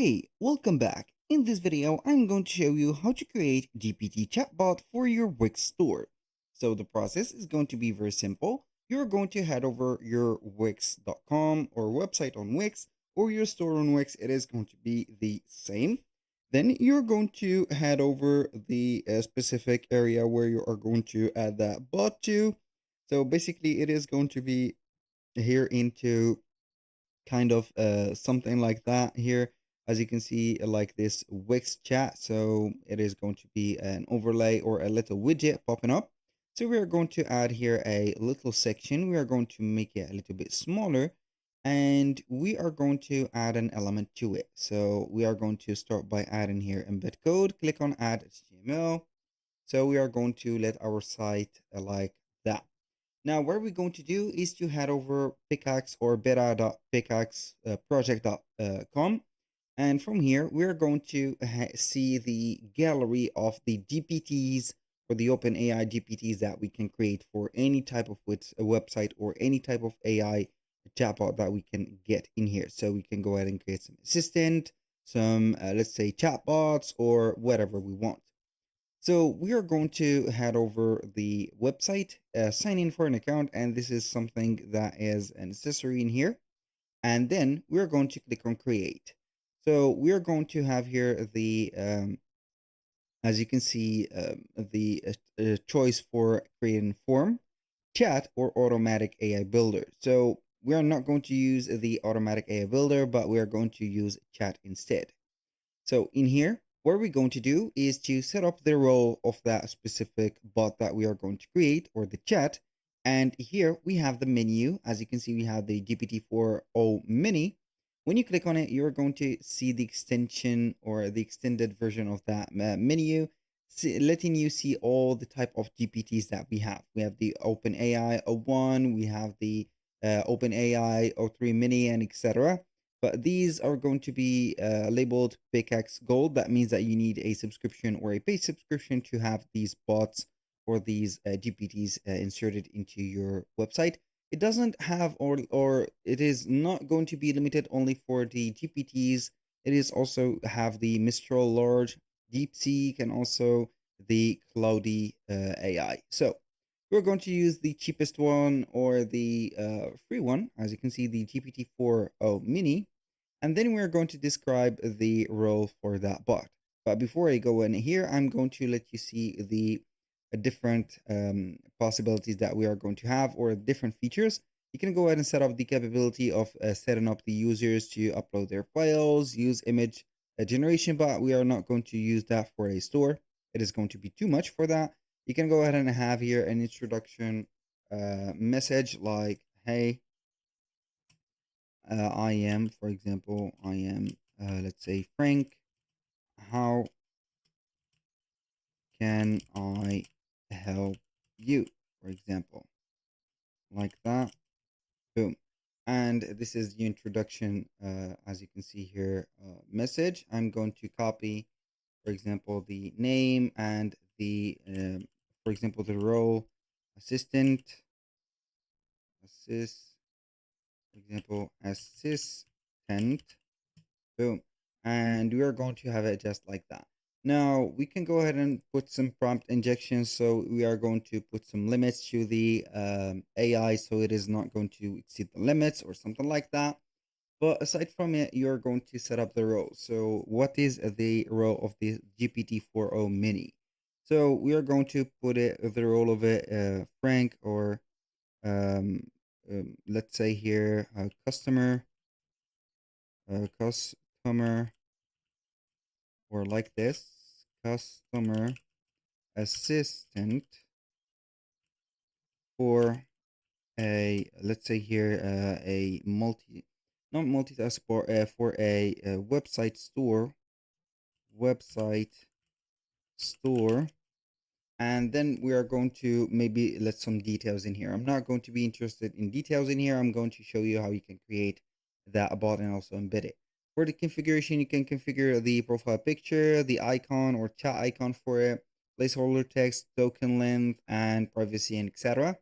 Hey, welcome back. In this video, I'm going to show you how to create GPT Chatbot for your Wix store. So the process is going to be very simple. You're going to head over your Wix.com or website on Wix or your store on Wix. It is going to be the same. Then you're going to head over the specific area where you are going to add that bot to. So basically, it is going to be here into kind of something like that here. As you can see, like this Wix chat. So it is going to be an overlay or a little widget popping up. So we are going to add here a little section. We are going to make it a little bit smaller and we are going to add an element to it. So we are going to start by adding here embed code, click on add HTML. So we are going to let our site like that. Now, what we're going to do is to head over pickaxe or beta.pickaxe project.com. And from here, we're going to see the gallery of the GPTs or the OpenAI GPTs that we can create for any type of website or any type of AI chatbot that we can get in here. So we can go ahead and create some assistant, some, let's say, chatbots or whatever we want. So we are going to head over the website, sign in for an account, and this is something that is an accessory in here. And then we're going to click on create. So we are going to have here the, as you can see, the choice for creating form, chat, or automatic AI builder. So we are not going to use the automatic AI builder, but we are going to use chat instead. So in here, what we're going to do is to set up the role of that specific bot that we are going to create or the chat. And here we have the menu. As you can see, we have the GPT-4o mini. When you click on it, you're going to see the extension or the extended version of that menu, letting you see all the type of GPTs that we have. We have the OpenAI o1, we have the OpenAI o3 mini, and etc. But these are going to be labeled Pickaxe Gold. That means that you need a subscription or a paid subscription to have these bots or these GPTs inserted into your website. It doesn't have or it is not going to be limited only for the GPTs. It is also have the Mistral Large, DeepSeek, and also the Cloudy AI. So we're going to use the cheapest one or the free one. As you can see, the GPT-4o mini. And then we're going to describe the role for that bot. But before I go in here, I'm going to let you see the different possibilities that we are going to have or different features. You can go ahead and set up the capability of setting up the users to upload their files, use image generation, but we are not going to use that for a store. It is going to be too much for that. You can go ahead and have here an introduction message like, hey, I am, for example, I am, let's say, Frank. How can I help you? For example, like that. Boom. And this is the introduction, as you can see here, message. I'm going to copy, for example, the name and the, for example, the role assistant, for example, assistant. Boom. And we are going to have it just like that. Now we can go ahead and put some prompt injections. So we are going to put some limits to the AI so it is not going to exceed the limits or something like that. But aside from it, you're going to set up the role. So what is the role of the GPT-4o mini? So we are going to put it the role of it Frank or um, let's say here customer or like this, customer assistant for a, let's say here, a not multitask, for a website store. And then we are going to maybe let some details in here. I'm not going to be interested in details in here. I'm going to show you how you can create that bot and also embed it. For the configuration, you can configure the profile picture, the icon or chat icon for it, placeholder text, token length, and privacy, and etc.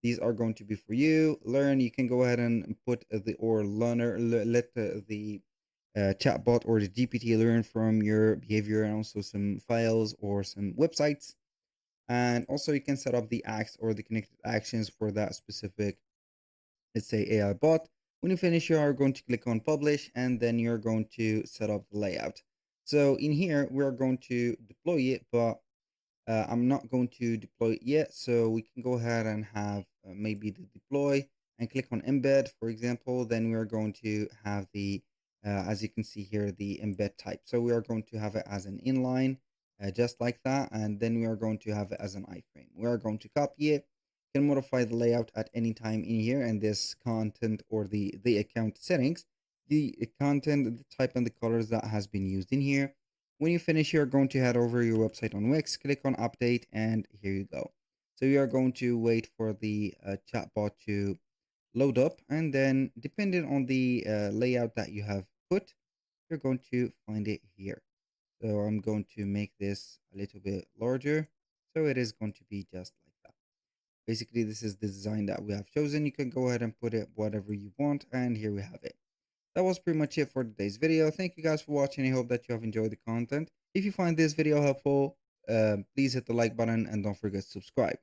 These are going to be for you. Learn, you can go ahead and put the or learner, let the chatbot or the GPT learn from your behavior and also some files or some websites. And also you can set up the acts or the connected actions for that specific, let's say, AI bot. When you finish, you are going to click on publish and then you're going to set up the layout. So in here, we're going to deploy it, but I'm not going to deploy it yet. So we can go ahead and have maybe the deploy and click on embed, for example. Then we are going to have the, as you can see here, the embed type. So we are going to have it as an inline, just like that. And then we are going to have it as an iframe. We are going to copy it, can modify the layout at any time in here and this content or the account settings, the content, the type and the colors that has been used in here. When you finish, you're going to head over your website on Wix, click on update, and here you go. So you are going to wait for the chatbot to load up, and then depending on the layout that you have put, you're going to find it here. So I'm going to make this a little bit larger. So it is going to be just like that. Basically, this is the design that we have chosen. You can go ahead and put it whatever you want, and here we have it. That was pretty much it for today's video. Thank you guys for watching. I hope that you have enjoyed the content. If you find this video helpful, please hit the like button and don't forget to subscribe.